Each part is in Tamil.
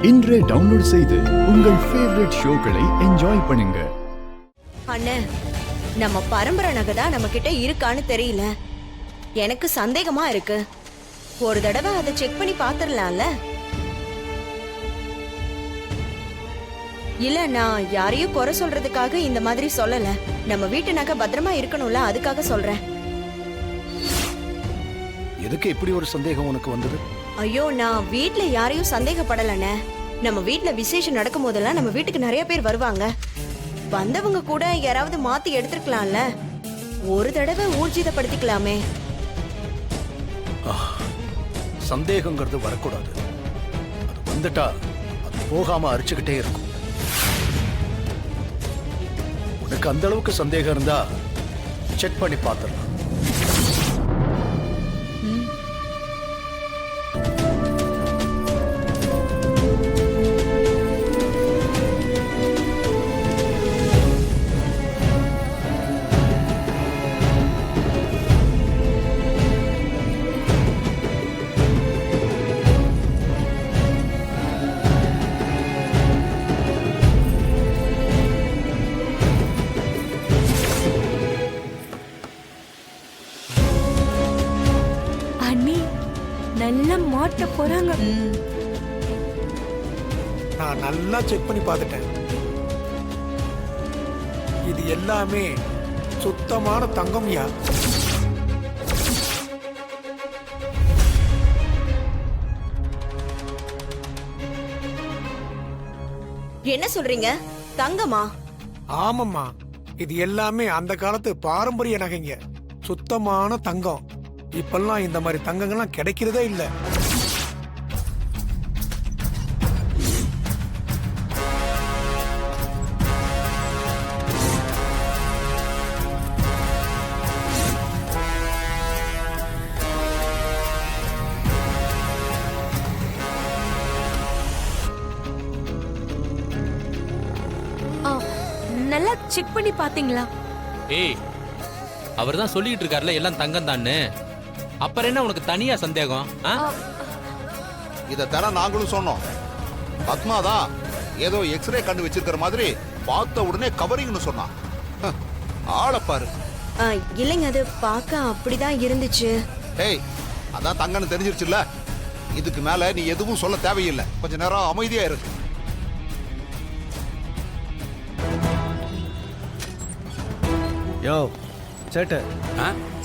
இன்றே டவுன்லோட் செய்து உங்கள் ஃபேவரட் ஷோக்களை என்ஜாய் பண்ணுங்க. அண்ணே, நம்ம பரம்பரை நகை தான் நம்ம கிட்ட இருக்கான்னு தெரியல. எனக்கு சந்தேகமா இருக்கு. ஒரு தடவை அதை செக் பண்ணி பாத்துடலாம்ல? இல்ல, நான் யாரையும் குறை சொல்றதுக்காக இந்த மாதிரி சொல்லல. நம்ம வீட்டு நகை பத்திரமா இருக்கணும்ல, அதுக்காக சொல்றேன். எதுக்கு இப்படி ஒரு சந்தேகம் உனக்கு வந்தது? ஐயோ, நான் வீட்ல யாரையும் சந்தேகப்படலண்ணே. நம்ம வீட்ல விசேஷம் நடக்கும் போதெல்லாம் நம்ம வீட்டுக்கு நிறைய பேர் வருவாங்க. வந்தவங்க கூட யாராவது மாத்தி எடுத்துக்கலாம்ல. ஒரு தடவை ஊர்ஜிதப்படுத்திக்கலாமே. சந்தேகங்கிறது வரக்கூடாது. அது வந்துட்டா அது போகாம அரிச்சுக்கிட்டே இருக்கும். உனக்கு அந்த அளவுக்கு சந்தேகம் இருந்தா செக் பண்ணி பார்த்துடலாம். நல்லா மாட்ட போறாங்க. நான் நல்லா செக் பண்ணி பார்த்துட்டேன். இது எல்லாமே சுத்தமான தங்கம்யா. என்ன சொல்றீங்க? தங்கமா? ஆமாம்மா, இது எல்லாமே அந்த காலத்து பாரம்பரிய நகைங்க. சுத்தமான தங்கம். இப்பெல்லாம் இந்த மாதிரி தங்கங்கள்லாம் கிடைக்கிறதே இல்லை. நல்லா செக் பண்ணி பாத்தீங்களா? ஏய், அவர் தான் சொல்லிட்டு இருக்காருல எல்லாம் தங்கம் தான்னு. அப்புறம் என்ன உனக்கு தனியா சந்தேகம்? இத நாங்களும் சொன்னோம். பத்மாதான் ஏதோ எக்ஸ்ரே கண்டு வச்சிருக்கிற மாதிரி பார்த்த உடனே கவரிங்னு சொன்னா. ஆளை பாரு. இல்லைங்க, அது பார்க்க அப்படிதான் இருந்துச்சு. ஏய், அதான் தங்கன்னு தெரிஞ்சிருச்சுல்ல. இதுக்கு மேல நீ எதுவும் சொல்ல தேவையில்லை. கொஞ்ச நேரம் அமைதியா இருக்கு. யோ சேட்டு.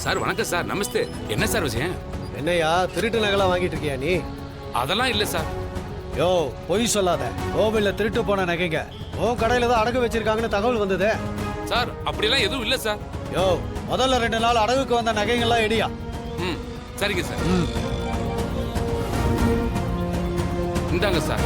சார் வணக்கம் சார். நமஸ்தே. என்ன சார் விஷயம்? என்னையா திருட்டு நகைலாம் வாங்கிட்டு இருக்கியா நீ? அதெல்லாம் இல்ல சார். யோ பொய் சொல்லாத. கோவில்ல திருட்டு போன நகைங்க உன் கடையில தான் அடகு வச்சிருக்காங்கன்னு தகவல் வந்தது. சார் அப்படியெல்லாம் எதுவும் இல்ல சார். யோ முதல்ல 2 நாள் அடகுக்கு வந்த நகைங்கெல்லாம் எடியா. சரிங்க சார். இந்தாங்க சார்.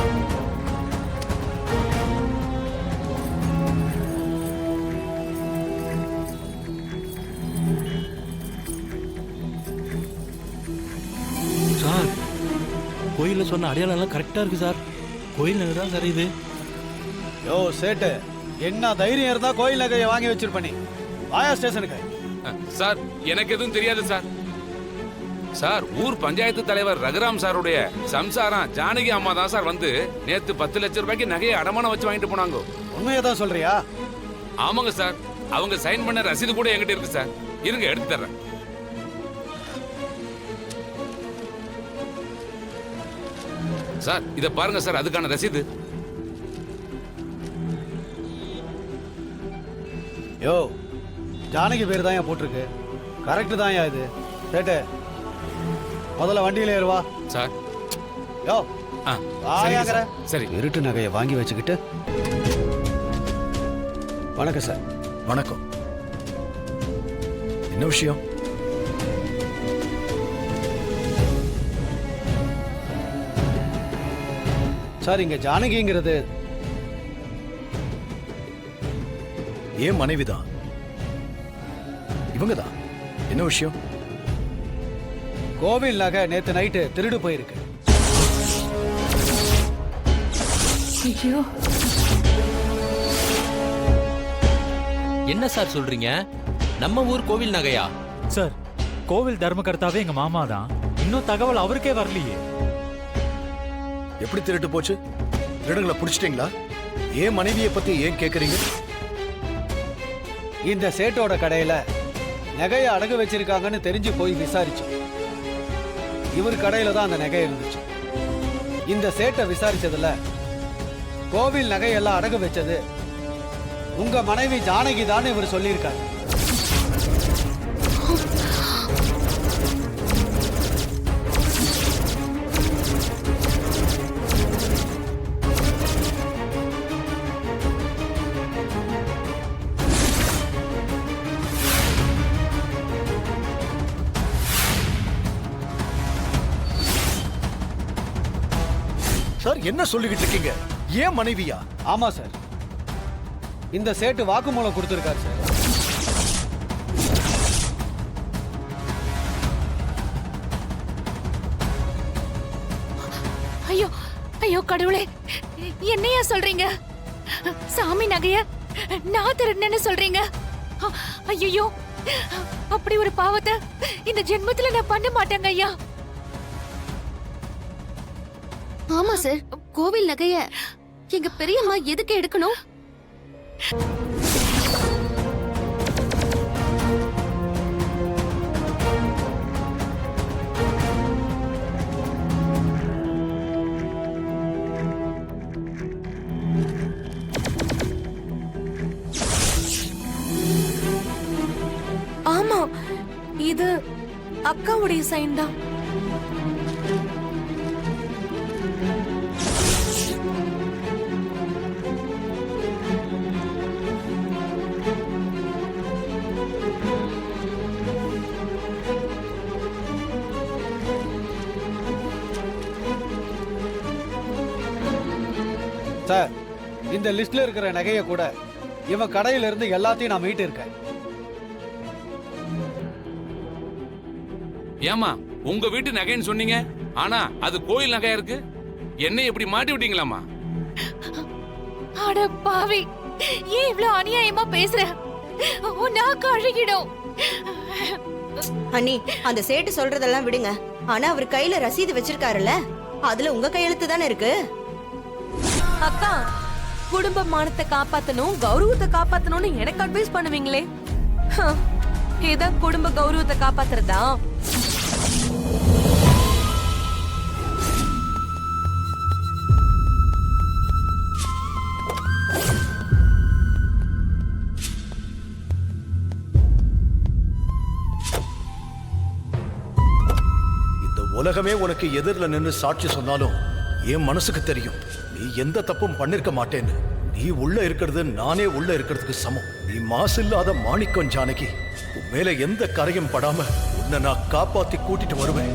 சார், கோயில்ல சொன்ன அடையாளம் எல்லாம் கரெக்டா இருக்கு சார். கோயில் நகை தான் சார் இது. யோ சேட்டு, என்ன தைரியம் இருந்தா கோயில் நகையை வாங்கி வச்சிருப்ப நீ. வாயா ஸ்டேஷனுக்கு. சார் எனக்கு எதுவும் தெரியாது சார். சார், ஊர் பஞ்சாயத்து தலைவர் ரகுராம் சாருடைய சம்சாரம் ஜானகி அம்மா தான் சார் வந்து நேத்து 10 லட்சம் ரூபாய்க்கு நகையை அடமானம் வச்சு வாங்கிட்டு போனாங்க. உண்மையை தான் சொல்றியா? ஆமாங்க சார். அவங்க சைன் பண்ண ரசீது கூட என்கிட்ட இருக்கு சார். இருங்க, எடுத்து தர்றேன். சார் இத பாருங்க சார், அதுக்கான ரசீது. யோ ஜானகி பேர் தான் போட்டிருக்கு. கரெக்ட் தான் இது. சேட்டு முதல்ல வண்டியில ஏறுவா. சார் யோ சரிங்க சரி. இருட்டு நகையை வாங்கி வச்சுக்கிட்டு. வணக்கம் சார். வணக்கம். என்ன விஷயம்? சார், இங்க ஜானகிங்கிறது ஏன் மனைவிதான். இவங்கதான். என்ன விஷயம்? கோவில் நகை நேத்து நைட்டு திருடு போயிருக்கு. ஐயோ, என்ன சார் சொல்றீங்க? நம்ம ஊர் கோவில் நகையா? சார், கோவில் தர்மகர்த்தாவே எங்க மாமா தான். இன்னும் தகவல் அவருக்கே வரலையே. எப்படி திருட்டு போச்சு? திருடங்களை பிடிச்சிட்டீங்களா? ஏன் மனைவியை பத்தி ஏன் கேக்குறீங்க? இந்த சேட்டோட கடையில நகையை அடகு வச்சிருக்காங்கன்னு தெரிஞ்சு போய் விசாரிச்சோம். இவர் கடையில தான் அந்த நகை இருந்துச்சு. இந்த சேட்டை விசாரிச்சதுல கோவில் நகையெல்லாம் அடகு வச்சது உங்க மனைவி ஜானகி தான் இவர் சொல்லியிருக்காரு. சார் என்ன சொல்லிக்கிட்டு இருக்கீங்க? ஏன் மனைவியா? ஆமா சார், இந்த சேட்டு வாக்குமூலம் கொடுத்திருக்காரு சார். ஐயோ ஐயோ கடவுளே, என்னையா சொல்றீங்க? சாமி நகைய நான் திருடனேன்னு சொல்றீங்க? ஐயோ, அப்படி ஒரு பாவத்தை இந்த ஜென்மத்துல நான் பண்ண மாட்டேங்க ஐயா. ஆமா சார், கோவில் நகைய எங்க பெரியம்மா எதுக்கு எடுக்கணும்? ஆமா, இது அக்காவுடைய சைன் தான். சார், இந்த லிஸ்ட்ல இருக்கிற நகையை கூட இவன் கடையில இருந்து எல்லாத்தையும் நான் மீட்டு இருக்கேன். ஏமா உங்க வீட்டு நகைன்னு சொன்னீங்க, ஆனா அது கோயில் நகையா இருக்கு. என்னை இப்படி மாட்டி விட்டீங்களாமா? அட பாவி, ஏன் இவ்ளோ அநியாயமா பேசுற? நான் கழுகிடும். அண்ணி, அந்த சேட்டு சொல்றதெல்லாம் விடுங்க. ஆனா அவர் கையில ரசீது வச்சிருக்காருல்ல, அதுல உங்க கையெழுத்து தானே இருக்கு. அக்கா, குடும்ப மானத்தை காப்பாத்தணும், கௌரவத்தை காப்பாத்தணும்னு எனக்கு அட்வைஸ் பண்ணுவீங்களே, இதான் குடும்ப கௌரவத்தை காப்பாத்துறதா? இந்த உலகமே உனக்கு எதிரில் நின்று சாட்சி சொன்னாலும் என் மனசுக்கு தெரியும் நீ எந்த தப்பும் பண்ணிருக்க மாட்டேன்னு. நீ உள்ள இருக்கிறது நானே உள்ள இருக்கிறதுக்கு சமம். நீ மாசில்லாத மாணிக்கம் ஜானகி. உன் மேல எந்த கரையும் படாம உன்னை நான் காப்பாத்தி கூட்டிட்டு வருவேன்.